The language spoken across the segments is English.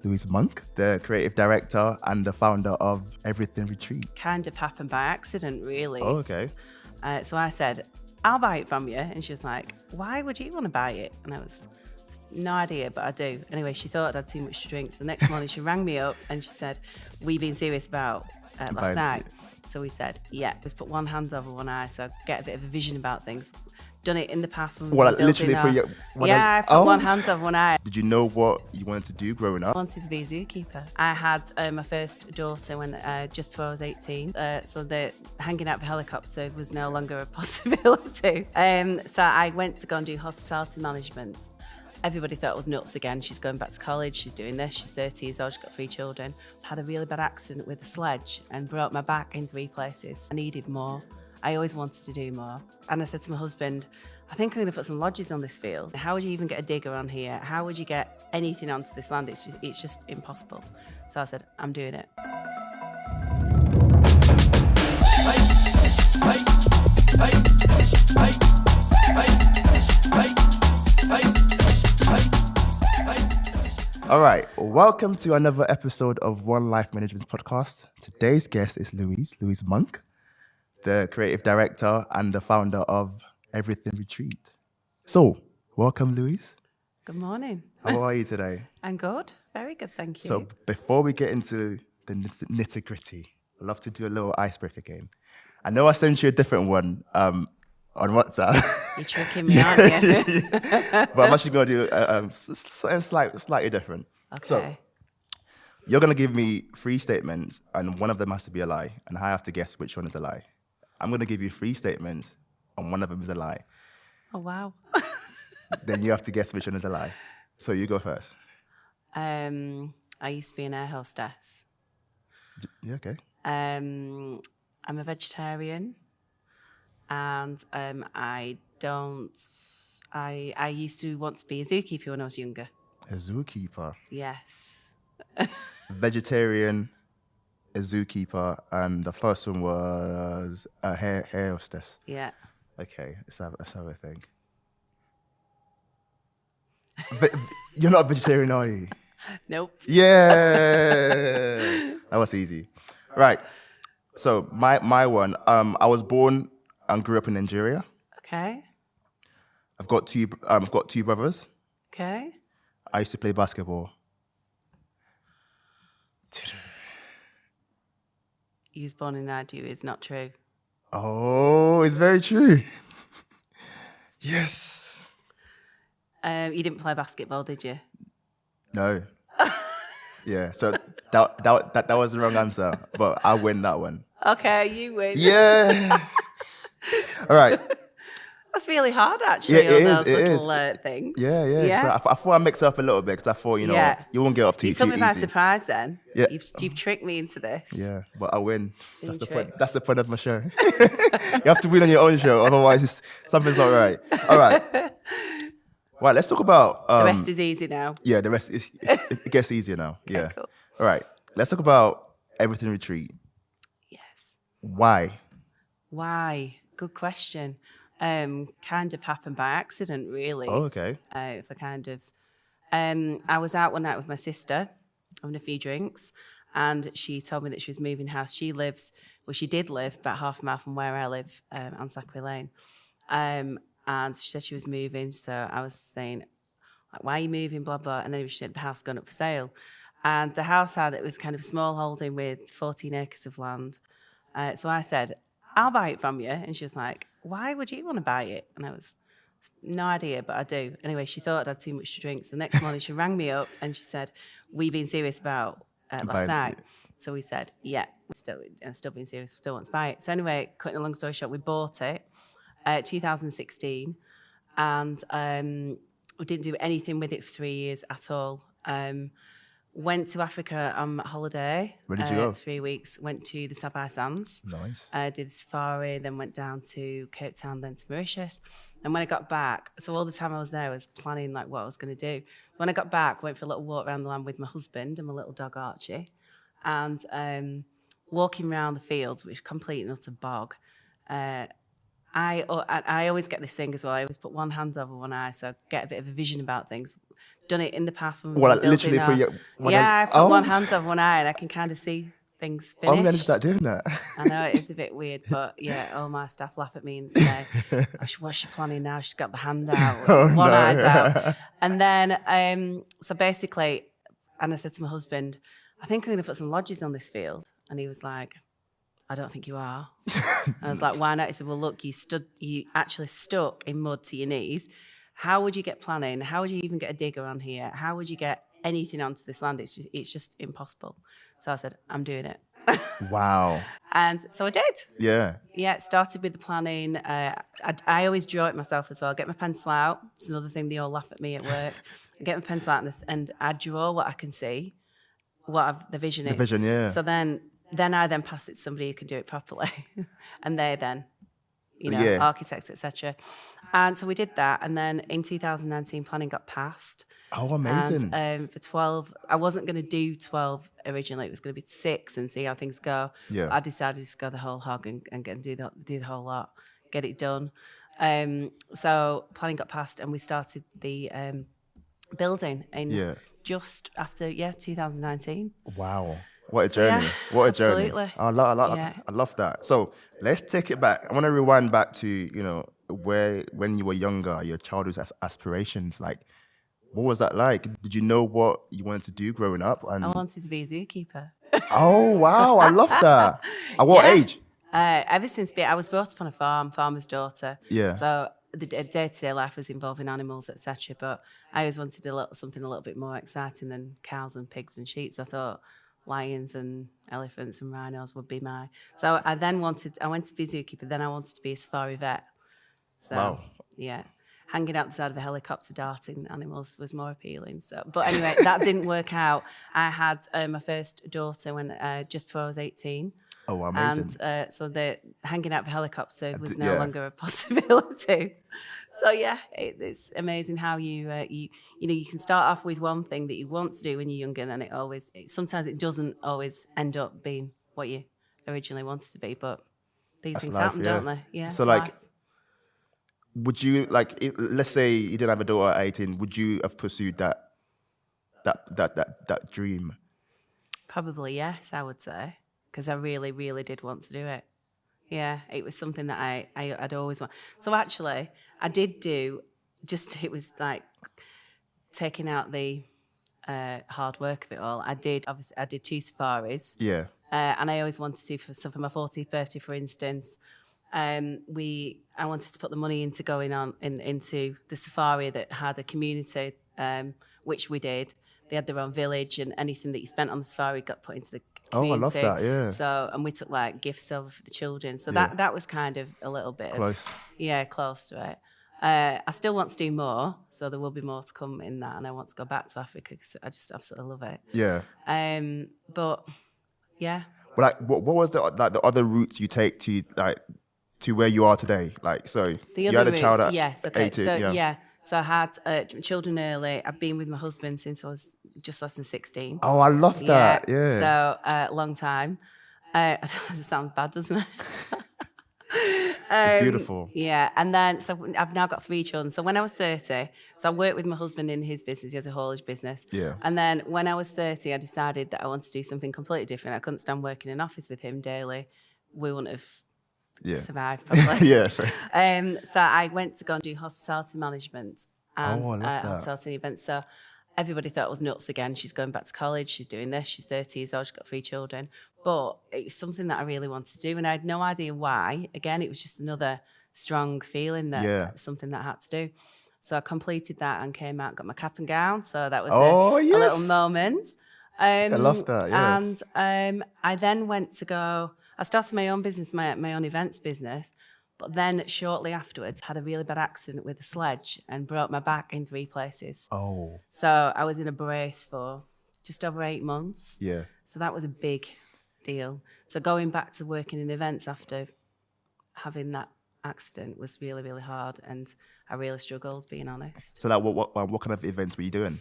Louise Monk, the creative director and the founder of Everything Retreat. Kind of happened by accident, really. Oh, okay. So I said, I'll buy it from you. And she was like, why would you want to buy it? And I was, no idea, but I do. Anyway, she thought I'd had too much to drink. So the next morning she rang me up and she said, we been serious about last night? So we said, yeah, just put one hand over one eye so I get a bit of a vision about things. Done it in the past when we were building our... I put one hand over one eye. Did you know what you wanted to do growing up? I wanted to be a zookeeper. I had my first daughter when just before I was 18, so the hanging out of a helicopter was no longer a possibility. So I went to go and do hospitality management. Everybody thought I was nuts again. She's going back to college, she's doing this, she's 30 years old, she's got 3 children. Had a really bad accident with a sledge and broke my back in 3 places. I needed more. I always wanted to do more. And I said to my husband, I think I'm going to put some lodges on this field. How would you even get a digger on here? How would you get anything onto this land? It's just impossible. So I said, I'm doing it. All right, welcome to another episode of One Life Management Podcast. Today's guest is Louise Monk, the creative director and the founder of Everything Retreat. So, welcome, Louise. Good morning. How are you today? I'm good. Very good, thank you. So, before we get into the nitty-gritty, I'd love to do a little icebreaker game. I know I sent you a different one on WhatsApp. You're tricking me, aren't you? But I'm actually going to do something slightly different. Okay. So, you're going to give me 3 statements, and one of them has to be a lie, and I have to guess which one is a lie. I'm going to give you 3 statements, and one of them is a lie. Oh, wow. Then you have to guess which one is a lie. So you go first. I used to be an air hostess. Yeah, okay. I'm a vegetarian, and I used to want to be a zookeeper when I was younger. A zookeeper? Yes. Vegetarian, a zookeeper, and the first one was a hair hostess. Yeah. Okay, let's have a think. You're not a vegetarian, are you? Nope. Yeah, that was easy. Right. So my one. I was born and grew up in Nigeria. Okay. I've got two brothers. Okay. I used to play basketball. You was born in Nigeria is not true. Oh, it's very true. Yes. You didn't play basketball, did you? No. Yeah. So that was the wrong answer, but I win that one. Okay, you win. Yeah. All right. That's really hard, actually. Yeah, those little things. Yeah. So I thought I'd mix it up a little bit because I thought, you won't get off too easy. You took me by surprise then. Yeah. You've tricked me into this. Yeah, but I win. That's the point. That's the point of my show. You have to win on your own show, otherwise something's not right. All right. Right, let's talk about... the rest is easy now. Yeah, the rest it gets easier now. Okay, yeah. Cool. All right, let's talk about Everything Retreat. Yes. Why? Good question. Kind of happened by accident, really. Oh, okay. I was out one night with my sister, having a few drinks, and she told me that she was moving house. She did live about half a mile from where I live, on Sackway Lane. And she said she was moving, so I was saying, like, why are you moving, blah, blah. And then she said the house gone up for sale. And the house it was kind of a small holding with 14 acres of land. So I said, I'll buy it from you. And she was like, why would you want to buy it? And I was, no idea, but I do. Anyway, she thought I'd had too much to drink. So the next morning she rang me up and she said, we been serious about last night? So we said, yeah, I'm still being serious, still want to buy it. So anyway, cutting a long story short, we bought it. 2016, and we didn't do anything with it for 3 years at all. Went to Africa on holiday. Where did you go? 3 weeks. Went to the Sabai Sands. Nice. Did a safari, then went down to Cape Town, then to Mauritius. And when I got back, so all the time I was there, I was planning like what I was going to do. When I got back, went for a little walk around the land with my husband and my little dog Archie, and walking around the fields, which was complete and utter bog. I always get this thing as well. I always put one hand over one eye, so I get a bit of a vision about things. Done it in the past when we've Well, been like, literally building. put your one I hand- put one hand over one eye, and I can kind of see things I'm gonna finished. start doing that. I know it is a bit weird, but yeah, all my staff laugh at me and say, oh, "What's she planning now? She's got the hand out, Oh, one no. eye's out." And then, so basically, and I said to my husband, "I think I'm going to put some lodges on this field," and he was like, "I don't think you are." I was like, "Why not?" He said, "Well, look, you actually stuck in mud to your knees. How would you get planning? How would you even get a digger on here? How would you get anything onto this land? It's just impossible." So I said, "I'm doing it." Wow. And so I did. Yeah. Yeah, it started with the planning. I always draw it myself as well. Get my pencil out. It's another thing they all laugh at me at work. I get my pencil out and I draw what I can see, the vision is. The vision, yeah. So then I pass it to somebody who can do it properly, and they then, Yeah. architects, etc. And so we did that, and then in 2019, planning got passed. Oh, amazing. And for 12, I wasn't going to do 12 originally. It was going to be 6 and see how things go. Yeah. I decided to just go the whole hog and do the whole lot, get it done. So planning got passed, and we started the building in just after 2019. Wow. What a journey. What a journey. Absolutely. I love that. So let's take it back. I want to rewind back to, when you were younger, your childhood aspirations. Like, what was that like? Did you know what you wanted to do growing up? And I wanted to be a zookeeper. oh, wow. I love that. At what age? Ever since I was brought up on a farm, farmer's daughter. Yeah. So the day-to-day life was involving animals, etc. But I always wanted something a little bit more exciting than cows and pigs and sheep. So I thought lions and elephants and rhinos would be my. So I went to be a zookeeper. Then I wanted to be a safari vet. So, wow. Yeah. Hanging out the side of a helicopter darting animals was more appealing. So, but anyway, that didn't work out. I had my first daughter when just before I was 18. Oh, amazing. And so the hanging out of a helicopter was no longer a possibility. So yeah, it's amazing how you can start off with one thing that you want to do when you're younger, and then sometimes it doesn't always end up being what you originally wanted to be. But these things happen, don't they? Yeah. So like. Life. Would you let's say you didn't have a daughter at 18, would you have pursued that dream? Probably yes, I would say, because I really, really did want to do it. Yeah, it was something that I'd always want. So actually, I did do it was like taking out the hard work of it all. I did 2 safaris. Yeah. And I always wanted to, for my 40th birthday, for instance. I wanted to put the money into going on into the safari that had a community, which we did. They had their own village, and anything that you spent on the safari got put into the community. Oh, I love that, yeah. So, and we took like gifts over for the children. So that was kind of a little bit close. Close to it. I still want to do more, so there will be more to come in that, and I want to go back to Africa because I just absolutely love it. Yeah. But yeah. Well, like, what was the other routes you take to where you are today? Like, so you had a child at 18. So I had children early. I've been with my husband since I was just less than 16. Oh, I love that. Yeah. So long time. It sounds bad, doesn't it? It's beautiful. Yeah. And then, so I've now got 3 children. So when I was 30, so I worked with my husband in his business. He has a haulage business. Yeah. And then when I was 30, I decided that I wanted to do something completely different. I couldn't stand working in an office with him daily. We wouldn't have survived probably. Yeah. Sorry. So I went to go and do hospitality management and hospitality events. So everybody thought I was nuts again. She's going back to college. She's doing this. She's 30 years old. She's got 3 children. But it's something that I really wanted to do, and I had no idea why. Again, it was just another strong feeling that something that I had to do. So I completed that and came out, got my cap and gown. So that was a little moment. I love that. Yeah. And I then went to go. I started my own business, my own events business, but then shortly afterwards had a really bad accident with a sledge and broke my back in 3 places. Oh. So I was in a brace for just over 8 months. Yeah. So that was a big deal. So going back to working in events after having that accident was really, really hard, and I really struggled, being honest. So like, what kind of events were you doing?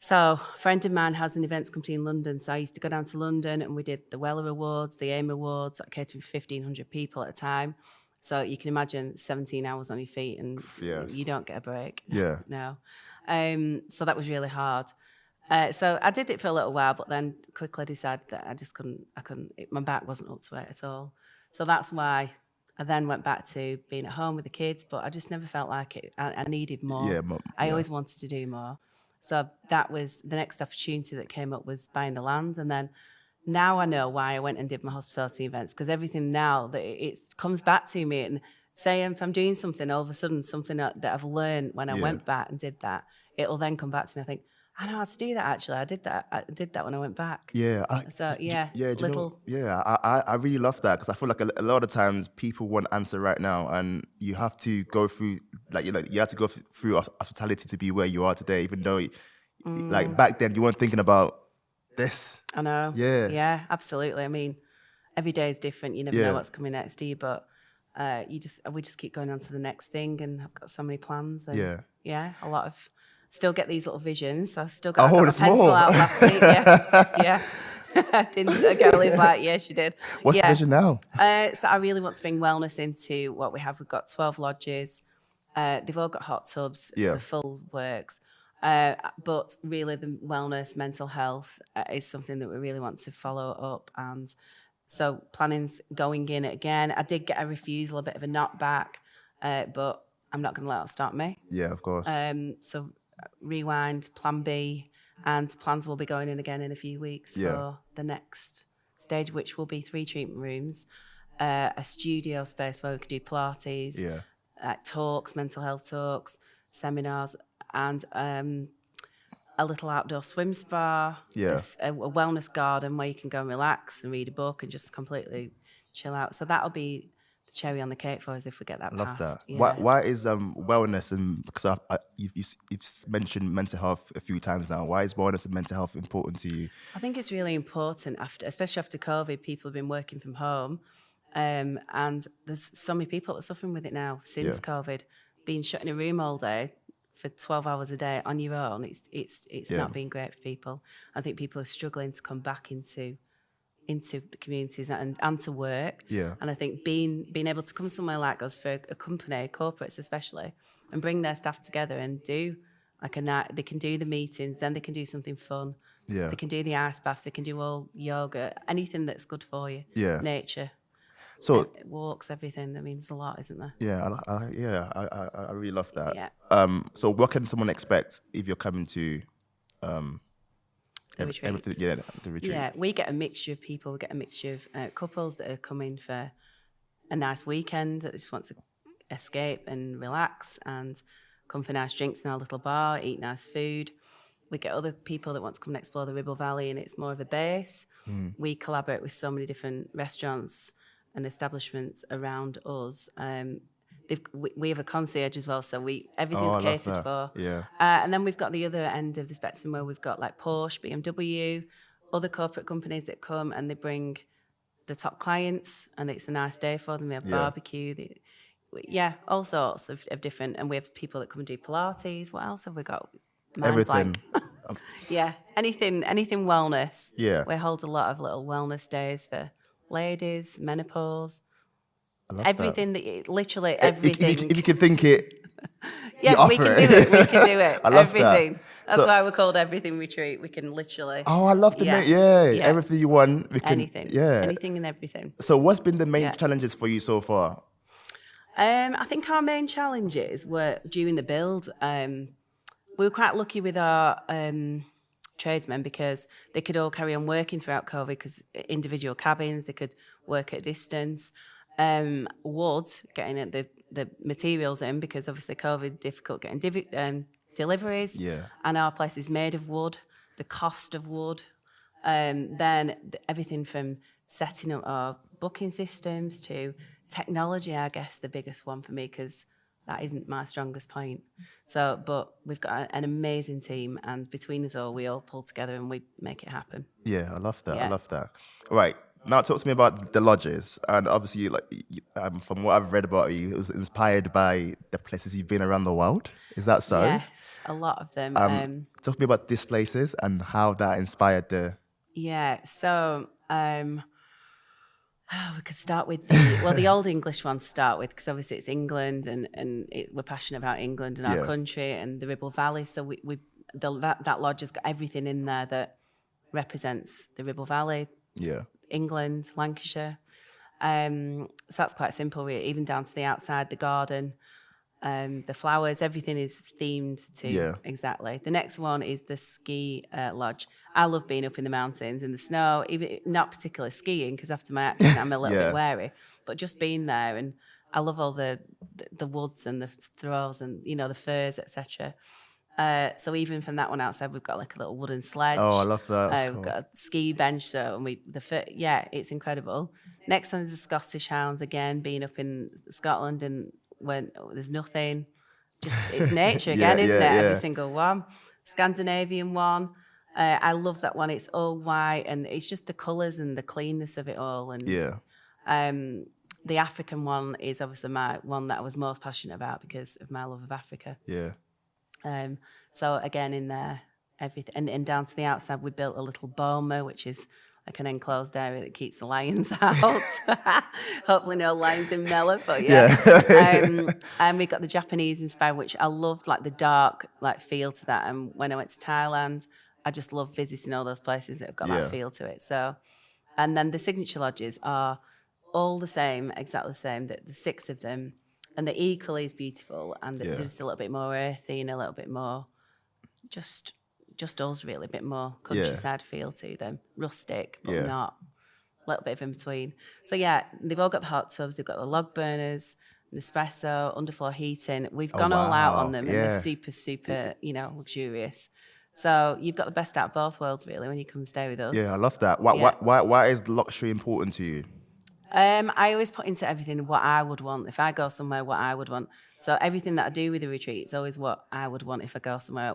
So a friend of mine has an events company in London. So I used to go down to London, and we did the Weller Awards, the AIM Awards, that catered for 1,500 people at a time. So you can imagine 17 hours on your feet and Yes. you don't get a break. Yeah. No. So that was really hard. So I did it for a little while, but then quickly decided that I just couldn't, my back wasn't up to it at all. So that's why I then went back to being at home with the kids, but I just never felt like it. I needed more. Yeah, I always wanted to do more. So that was the next opportunity that came up, was buying the land. And then now I know why I went and did my hospitality events, because everything now that it comes back to me, and say if I'm doing something, all of a sudden something that I've learned when I went back and did that, it'll then come back to me. I think, I know how to do that. Actually, I did that when I went back. Yeah. So yeah, Yeah. Do you little. I really love that, because I feel like a lot of times people want answer right now, and you have to go through, like, you have to go through hospitality to be where you are today, even though like back then you weren't thinking about this. I know. Yeah. Yeah, absolutely. I mean, every day is different. You never know what's coming next, do you? But we just keep going on to the next thing, and I've got so many plans. And a lot of. Still get these little visions. I still got, I got my pencil out last week. Yeah. A girl is like, yeah, she did. What's the vision now? So I really want to bring wellness into what we have. We've got 12 lodges. They've all got hot tubs, the full works. But really the wellness, mental health is something that we really want to follow up. And so planning's going in again. I did get a refusal, a bit of a knockback, but I'm not going to let that stop me. Yeah, of course. So rewind, plan B, and plans will be going in again in a few weeks for the next stage, which will be 3 treatment rooms, a studio space where we can do Pilates, talks, mental health talks, seminars, and a little outdoor swim spa, a wellness garden where you can go and relax and read a book and just completely chill out. So that'll be the cherry on the cake for us if we get that Love passed. that. Yeah. Why is wellness, and because you've mentioned mental health a few times now, why is wellness and mental health important to you? I think it's really important, especially after COVID. People have been working from home, and there's so many people that are suffering with it now since COVID. Being shut in a room all day for 12 hours a day on your own, it's not been great for people. I think people are struggling to come back into the communities and to work. Yeah. And I think being able to come somewhere like us for a company, corporates especially, and bring their staff together and do like a night, they can do the meetings, then they can do something fun. Yeah. They can do the ice baths, they can do all yoga, anything that's good for you. Yeah. Nature. So walks, everything. I mean, there's a lot, isn't there? Yeah, I really love that. Yeah. So what can someone expect if you're coming to The retreat. everything? Yeah, the retreat. Yeah, we get a mixture of people. We get a mixture of couples that are coming for a nice weekend that just want to escape and relax and come for nice drinks in our little bar, eat nice food. We get other people that want to come and explore the Ribble Valley, and it's more of a base. We collaborate with so many different restaurants and establishments around us. We have a concierge as well, so everything's catered for. Yeah. And then we've got the other end of the spectrum where we've got like Porsche, BMW, other corporate companies that come and they bring the top clients, and it's a nice day for them. They have barbecue. All sorts of different. And we have people that come and do Pilates. What else have we got? Everything. Yeah, anything wellness. Yeah. We hold a lot of little wellness days for ladies, menopause. I love Everything that. Literally everything. If you can think it. Yeah, we can do it. We can do it. I love everything. that. That's why we're called Everything Retreat. We can literally. Oh, I love the name. Yeah, everything you want. We can, anything. Yeah. Anything and everything. So what's been the main challenges for you so far? I think our main challenges were during the build. We were quite lucky with our tradesmen because they could all carry on working throughout COVID because individual cabins, they could work at a distance. Wood, getting the materials in because obviously COVID, difficult getting deliveries. Yeah. And our place is made of wood, the cost of wood. Then everything from setting up our booking systems to technology, I guess the biggest one for me because that isn't my strongest point. So, but we've got an amazing team, and between us all, we all pull together and we make it happen. Yeah, I love that. Yeah. I love that. All right. Now talk to me about the lodges, and obviously, from what I've read about you, it was inspired by the places you've been around the world. Is that so? Yes, a lot of them. Talk to me about these places and how that inspired the. Yeah, so We could start with the Old English one to start with, because obviously it's England, and we're passionate about England and our Yeah. country and the Ribble Valley. So that lodge has got everything in there that represents the Ribble Valley, Yeah. England, Lancashire. So that's quite simple, really, even down to the outside, the garden. The flowers, everything is themed to Yeah. exactly. The next one is the ski lodge. I love being up in the mountains in the snow, even not particularly skiing, because after my accident I'm a little Yeah. bit wary, but just being there. And I love all the woods and the throws and the firs, etc. So even from that one outside, we've got like a little wooden sledge. Oh, I love that. That's We've cool. got a ski bench. So it's incredible. Next one is the Scottish Hounds, again, being up in Scotland, and when there's nothing, just it's nature again, Yeah, isn't yeah, it? yeah. Every single one. Scandinavian one. I love that one. It's all white, and it's just the colours and the cleanness of it all. And Yeah. the African one is obviously my one that I was most passionate about because of my love of Africa. Yeah. So again, in there, everything, and down to the outside, we built a little boma, which is like an enclosed area that keeps the lions out. Hopefully no lions in Mella, but yeah. And we got the Japanese inspired, which I loved, like the dark like feel to that. And when I went to Thailand, I just love visiting all those places that have got Yeah. that feel to it. So, and then the signature lodges are all the same, exactly the same. The 6 of them, and they're equally as beautiful, and they're just a little bit more earthy and a little bit more just us, really, a bit more countryside feel to them, rustic, but not, a little bit of in between. So yeah, they've all got the hot tubs, they've got the log burners, Nespresso, underfloor heating. We've gone all out on them, and they're super, super, luxurious. So you've got the best out of both worlds, really, when you come and stay with us. Yeah, I love that. Why is luxury important to you? I always put into everything what I would want. If I go somewhere, what I would want. So everything that I do with the retreat, it's always what I would want if I go somewhere,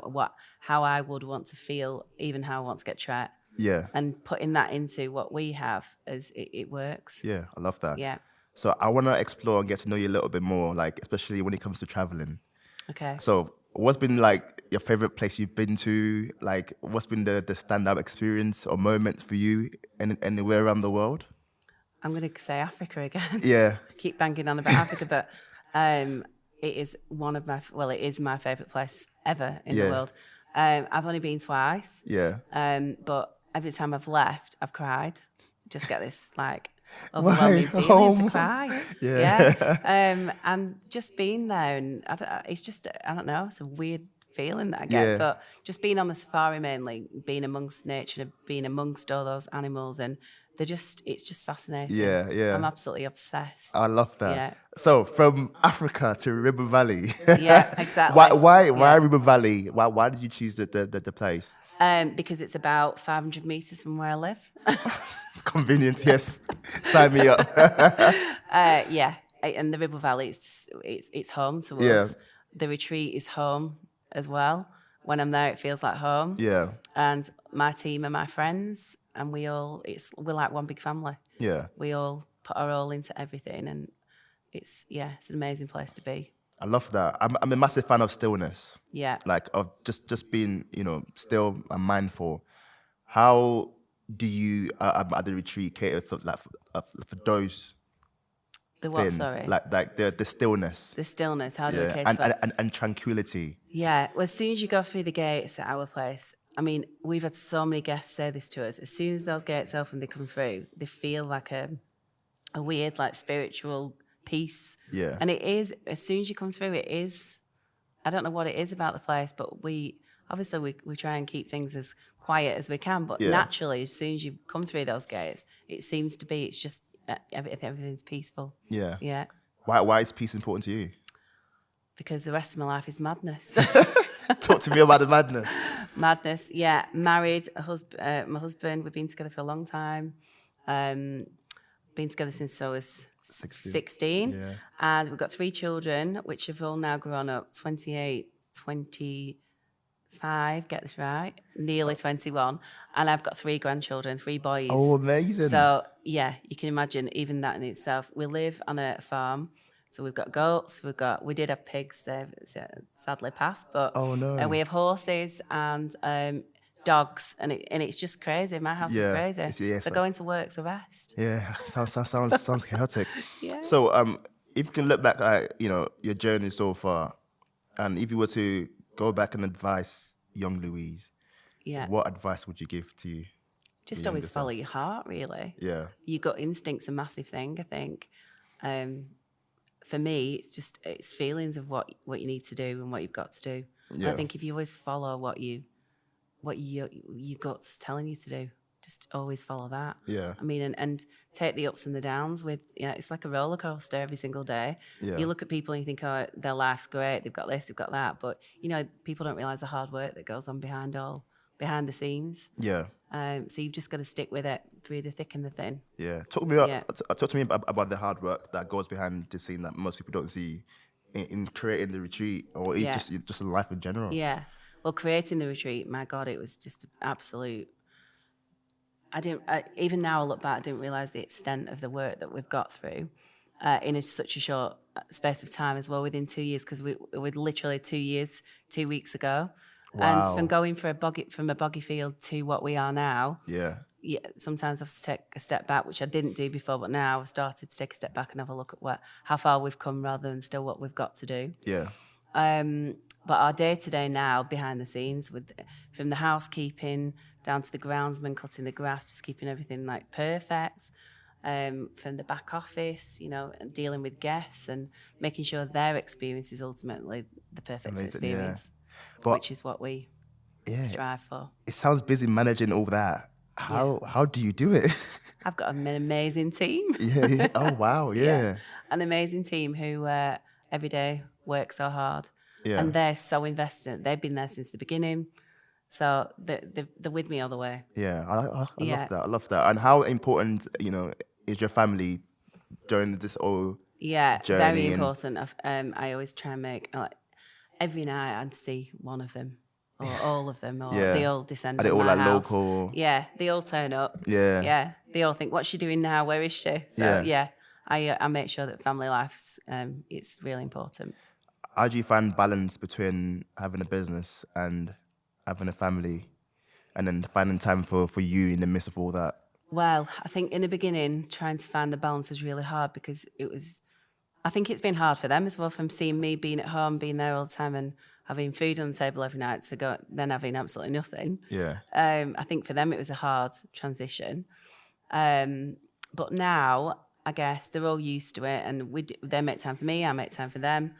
how I would want to feel, even how I want to get treated. Yeah. And putting that into what we have, as it works. Yeah, I love that. Yeah. So I want to explore and get to know you a little bit more, like especially when it comes to traveling. Okay. So what's been like your favorite place you've been to? Like what's been the standout experience or moments for you anywhere around the world? I'm going to say Africa again. Yeah. I keep banging on about Africa, but it is it is my favourite place ever in the world. I've only been twice. Yeah. But every time I've left, I've cried. Just get this like overwhelming feeling to cry. Yeah. And just being there, and it's just, I don't know, it's a weird feeling that I get. But just being on the safari mainly, being amongst nature, and being amongst all those animals, and it's just fascinating. Yeah, yeah. I'm absolutely obsessed. I love that. Yeah. So from Africa to Ribble Valley. Yeah, exactly. Why Ribble Valley? Why did you choose the place? Because it's about 500 meters from where I live. Convenient, yes. Sign me up. Yeah, and the Ribble Valley, it's home to us. Yeah. The retreat is home as well. When I'm there, it feels like home. Yeah. And my team are my friends, and we're like one big family. Yeah. We all put our all into everything, and it's an amazing place to be. I love that. I'm a massive fan of stillness. Yeah. Like of just being, still and mindful. How do you at the retreat cater for those The what? things? Sorry. Like the stillness. The stillness. How do we cater for? And tranquility. Yeah. Well, as soon as you go through the gates at our place, I mean, we've had so many guests say this to us. As soon as those gates open, they come through, they feel like a weird, like, spiritual peace. Yeah. And it is, as soon as you come through, it is, I don't know what it is about the place, but we try and keep things as quiet as we can. But naturally, as soon as you come through those gates, it seems to be, it's just, everything's peaceful. Yeah. Yeah. Why is peace important to you? Because the rest of my life is madness. Talk to me about the madness. Madness, yeah. Married, my husband, we've been together for a long time. Been together since I was 16. Yeah. And we've got 3 children, which have all now grown up, 28, 25, get this right, nearly 21. And I've got 3 grandchildren, 3 boys. Oh, amazing. So, yeah, you can imagine even that in itself. We live on a farm. So we've got goats, we did have pigs, sadly passed, but oh, no. we have horses, and dogs, and it's just crazy. My house is Yeah. crazy. It's So like, going to work's a rest. yeah, sounds chaotic. Yeah. So, if you can look back at your journey so far, and if you were to go back and advise young Louise, Yeah. what advice would you give to your Just younger always follow self? your heart, really. Yeah, Your gut instinct's a massive thing, I think. For me, it's feelings of what you need to do and what you've got to do. And I yeah, think if you always follow what your gut's telling you to do, just always follow that. yeah, I mean, and take the ups and the downs with, it's like a roller coaster every single day. yeah. You look at people and you think, oh, their life's great, they've got this, they've got that. But, people don't realize the hard work that goes on behind the scenes. Yeah. So you've just got to stick with it through the thick and the thin. Yeah, Yeah. talk to me about the hard work that goes behind the scene that most people don't see in creating the retreat, or Yeah. just in life in general. Yeah. Well, creating the retreat, my God, it was just absolute. Even now I look back, I didn't realize the extent of the work that we've got through in such a short space of time as well, within 2 years, because we're literally 2 years, 2 weeks ago. And Wow. from going from a boggy field to what we are now, Yeah, sometimes I have to take a step back, which I didn't do before, but now I've started to take a step back and have a look at how far we've come rather than still what we've got to do. yeah, But our day-to-day now, behind the scenes, from the housekeeping down to the groundsman cutting the grass, just keeping everything like perfect, from the back office, and dealing with guests and making sure their experience is ultimately the perfect Amazing, yeah. experience, But which is what we strive for. it sounds busy managing all that. How do you do it? I've got an amazing team. Yeah. Oh wow. Yeah. An amazing team who every day work so hard. Yeah. And they're so invested. They've been there since the beginning. So they're with me all the way. Yeah. I Yeah. love that. I love that. And how important is your family during this whole Yeah, journey? very and- important. I always try and make, every night I'd see one of them or all of them, or Yeah. they all descend Are they on all my like house. local? Yeah, they all turn up. Yeah. Yeah, they all think, what's she doing now? Where is she? So Yeah. I make sure that family life's it's really important. How do you find balance between having a business and having a family, and then finding time for you in the midst of all that? Well, I think in the beginning, trying to find the balance was really hard, because I think it's been hard for them as well, from seeing me being at home, being there all the time and having food on the table every night, to then having absolutely nothing. Yeah. I think for them it was a hard transition. But now, I guess they're all used to it, and they make time for me, I make time for them.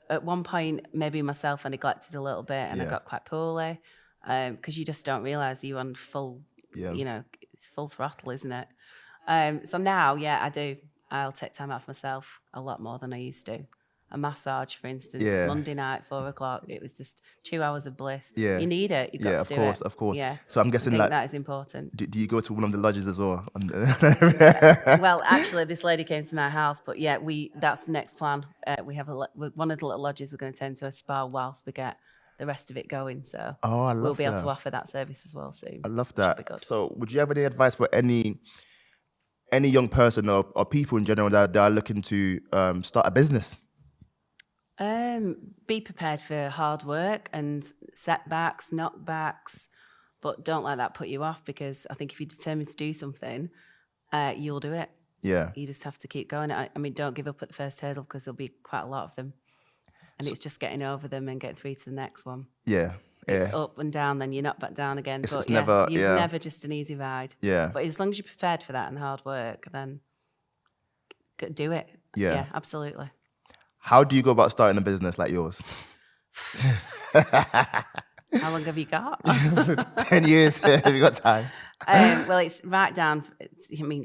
At one point, maybe myself, I neglected a little bit, and I Yeah. got quite poorly, because you just don't realise you're on full, Yeah. it's full throttle, isn't it? So now, I do. I'll take time out for myself a lot more than I used to. A massage, for instance, Yeah. Monday night, 4:00, it was just 2 hours of bliss. Yeah. You need it. You've got Yeah, to of do course, it. of course. Yeah. So I'm I guessing think like, that is important. do you go to one of the lodges as well? Well, actually, this lady came to my house, but that's the next plan. We have one of the little lodges we're going to turn to a spa whilst we get the rest of it going. So Oh, I love we'll be able that. to offer that service as well soon. I love Should be that. good. So would you have any advice for any young person or people in general that are looking to start a business? Be prepared for hard work and setbacks, knockbacks, but don't let that put you off, because I think if you're determined to do something, you'll do it. Yeah. You just have to keep going. I mean, don't give up at the first hurdle, because there'll be quite a lot of them. And it's just getting over them and getting through to the next one. Yeah. It's Yeah. up and down, then you're not back down again. It's never- you're yeah. never just an easy ride. Yeah. But as long as you're prepared for that and hard work, then do it. Yeah. Yeah, absolutely. How do you go about starting a business like yours? How long have you got? 10 years. Have you got time? Well, it's right down.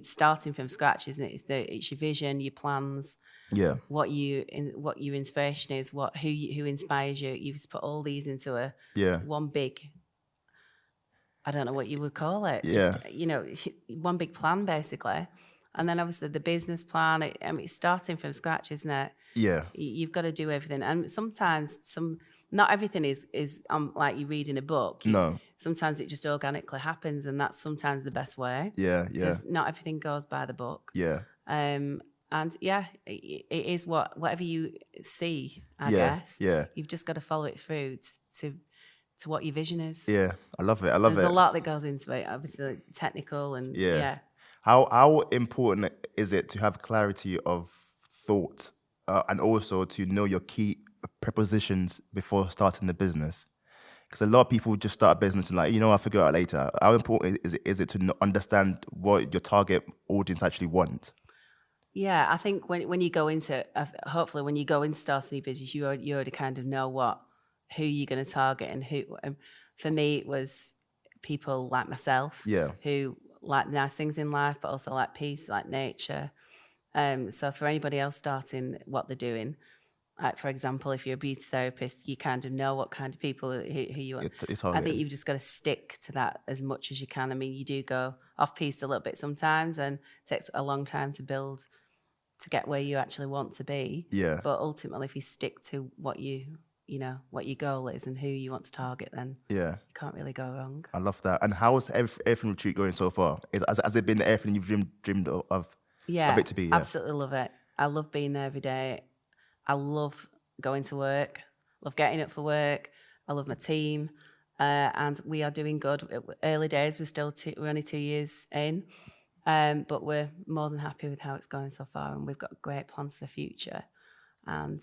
Starting from scratch, isn't it? It's your vision, your plans, Yeah. what your inspiration is, who inspires you. You've just put all these into Yeah. one big. I don't know what you would call it. Yeah. Just, one big plan basically, and then obviously the business plan. It's starting from scratch, isn't it? Yeah. You've got to do everything, and sometimes not everything is like you read in a book. No. Sometimes it just organically happens, and that's sometimes the best way. Yeah. Yeah. Because not everything goes by the book. Yeah. And it is whatever you see, I Yeah, guess. yeah. You've just got to follow it through to what your vision is. Yeah, I love it. I love There's it. a lot that goes into it, obviously technical and yeah. How important is it to have clarity of thought and also to know your key prepositions before starting the business? Because a lot of people just start a business and like, I'll figure it out later. How important is it to understand what your target audience actually want? Yeah, I think when you go into, hopefully when you go into starting your business, you already kind of know who you're going to target and who. For me, it was people like myself, who like nice things in life, but also like peace, like nature. So for anybody else starting what they're doing, like for example, if you're a beauty therapist, you kind of know what kind of people who you want. I think you've just got to stick to that as much as you can. I mean, you do go off piece a little bit sometimes, and it takes a long time to build to get where you actually want to be. Yeah. But ultimately, if you stick to what what your goal is and who you want to target, then you can't really go wrong. I love that. And how is everything retreat going so far? Has it been everything you've dreamed of it to be? Yeah, absolutely love it. I love being there every day. I love going to work. Love getting up for work. I love my team, and we are doing good. Early days, we're only 2 years in. But we're more than happy with how it's going so far, and we've got great plans for the future. And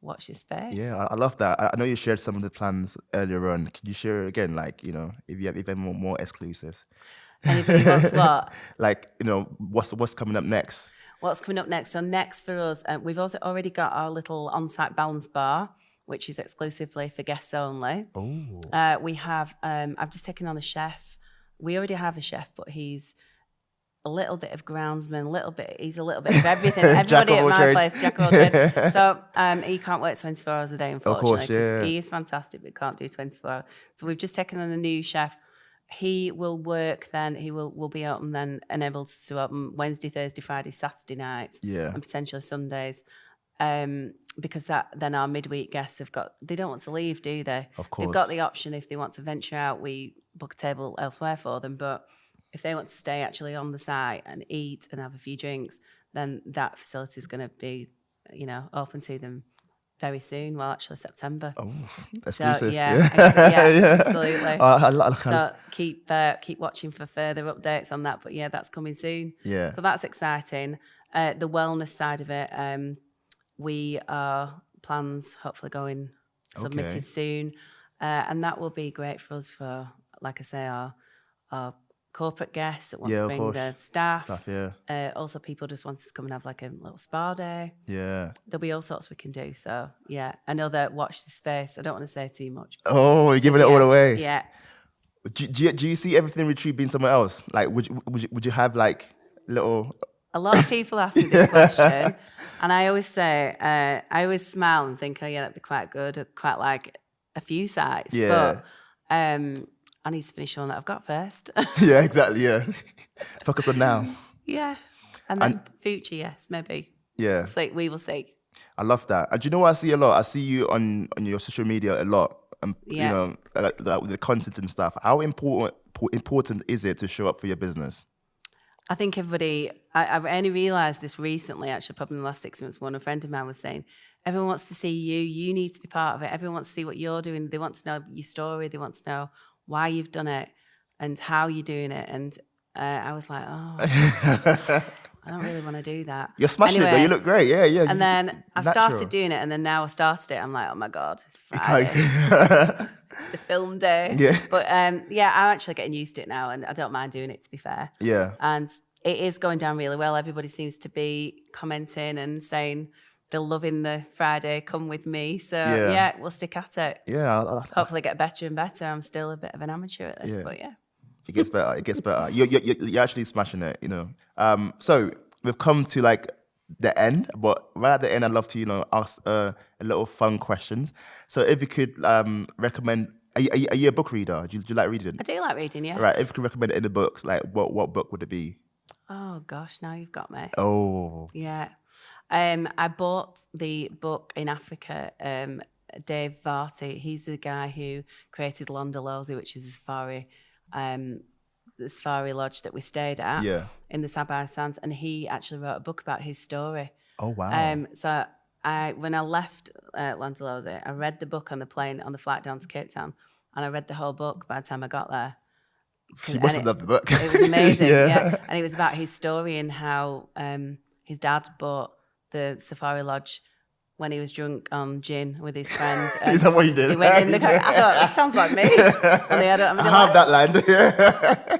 watch this space. Yeah, I love that. I know you shared some of the plans earlier on. Can you share again, like, if you have even more exclusives? Anybody wants what? Like, what's coming up next? What's coming up next? So next for us, we've also already got our little on-site balance bar, which is exclusively for guests only. Oh. We have, I've just taken on a chef. We already have a chef, but he's a little bit of groundsman, he's a little bit of everything. Everybody at my place, jack of all trades. So he can't work 24 hours a day, unfortunately. Of course, yeah. He is fantastic, but can't do 24 hours. So we've just taken on a new chef. He will work then, he will be open then and able to open Wednesday, Thursday, Friday, Saturday nights, and potentially Sundays. Because then our midweek guests they don't want to leave, do they? Of course. They've got the option if they want to venture out, we book a table elsewhere for them, but if they want to stay actually on the site and eat and have a few drinks, then that facility is going to be, open to them very soon. Well, actually September. Oh, exclusive. So, absolutely. So keep watching for further updates on that. But yeah, that's coming soon. Yeah. So that's exciting. The wellness side of it, we are plans hopefully going submitted soon, and that will be great for us for, like I say, our corporate guests that want to bring their staff. Also, people just want to come and have like a little spa day. Yeah. There'll be all sorts we can do. So, yeah, I know that watch the space. I don't want to say too much. Oh, you're giving it all away. Yeah. Do you see everything retreat being somewhere else? Like, would you have like little... A lot of people ask me this question, and I always say, I always smile and think, oh yeah, that'd be quite good. I'd quite like a few sites. Yeah. But I need to finish the one that I've got first. Yeah, exactly. Yeah. Focus on now. Yeah. And then future, yes, maybe. Yeah. So we will see. I love that. And do you know what I see a lot? I see you on your social media a lot. Like the content and stuff. How important is it to show up for your business? I think everybody, I've only realised this recently, actually, probably in the last 6 months, when a friend of mine was saying, everyone wants to see you, you need to be part of it. Everyone wants to see what you're doing. They want to know your story. They want to know why you've done it and how you're doing it. And I was like, I don't really want to do that. You're smashing it though, you look great, yeah. And then I started doing it, and then now I started it, I'm like, oh my God, it's Friday. It's the film day. Yeah. But I'm actually getting used to it now, and I don't mind doing it, to be fair. Yeah. And it is going down really well. Everybody seems to be commenting and saying they're loving the Friday, come with me. So yeah we'll stick at it. Yeah. Hopefully get better and better. I'm still a bit of an amateur at this, but yeah. It gets better. It gets better. You're actually smashing it, So we've come to like the end, but right at the end, I'd love to, ask a little fun questions. So if you could recommend, are you a book reader? Do you like reading? I do like reading, yes. Right. If you could recommend any books, like what book would it be? Oh gosh, now you've got me. Oh. Yeah. I bought the book in Africa. Dave Varty, he's the guy who created Londolozi, which is the safari lodge that we stayed at in the Sabai Sands, and he actually wrote a book about his story. Oh wow! So when I left Londolozi, I read the book on the plane on the flight down to Cape Town, and I read the whole book by the time I got there. She must have loved the book. It was amazing, Yeah. yeah. And it was about his story and how his dad bought the Safari Lodge when he was drunk on gin with his friend. Is that what you did? He went in the car. I thought, this sounds like me. And they had I have that land. Yeah.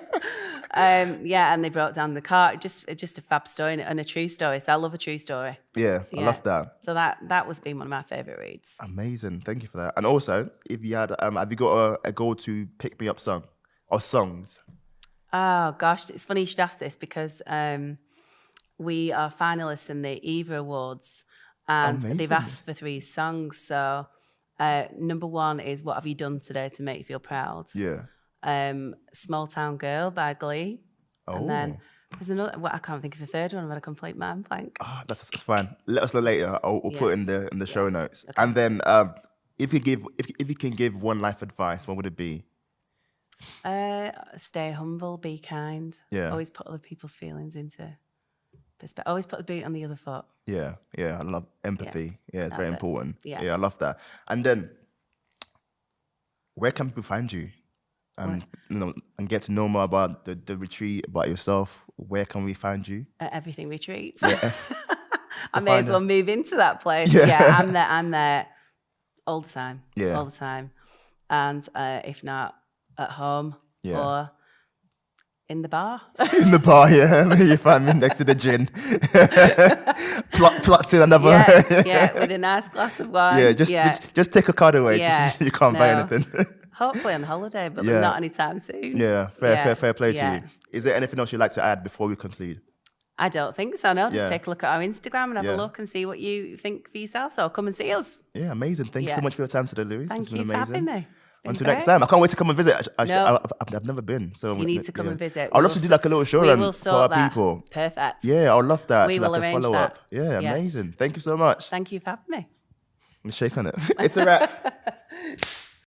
yeah, and they brought down the car. Just a fab story and a true story. So I love a true story. Yeah, I love that. So that was been one of my favourite reads. Amazing. Thank you for that. And also, if you had, have you got a go-to pick-me-up song or songs? Oh, gosh. It's funny you should ask this because we are finalists in the EVA Awards and they've asked for 3 songs. So number 1 is What Have You Done Today to Make You Feel Proud? Yeah. Small Town Girl by Glee. Oh. And then there's another, I can't think of the third one. I'm going to complete mind blank. Oh, that's fine. Let us know later. We'll put it in the show notes. Okay. And then if you can give one life advice, what would it be? Stay humble, be kind. Yeah. Always put other people's feelings into perspective. Always put the boot on the other foot. Yeah, I love empathy. Yeah, it's very important. Yeah. I love that. And then, where can people find you? And and get to know more about the retreat, about yourself. Where can we find you? At Everything Retreats. Yeah. I may as well move into that place. Yeah. Yeah, I'm there all the time. Yeah. All the time. And if not, at home or in the bar. In the bar, yeah. You find me next to the gin. Plucked in another. With a nice glass of wine. Yeah, just take a card away. Yeah. You can't buy anything. Hopefully on holiday, but not anytime soon. Yeah, fair play to you. Is there anything else you'd like to add before we conclude? I don't think so, no. Just take a look at our Instagram and have a look and see what you think for yourself. So come and see us. Yeah, amazing. Thank you so much for your time today, Louise. Thank It's been you for amazing. having me. Until next time. I can't wait to come and visit. No. I've never been. So You need to come and visit. I'd love to do like a little show run for our people. Perfect. Yeah, I would love that. We so will like a arrange follow-up. that. Yeah, Yes. amazing. Thank you so much. Thank you for having me. Let's shake on it. It's a wrap.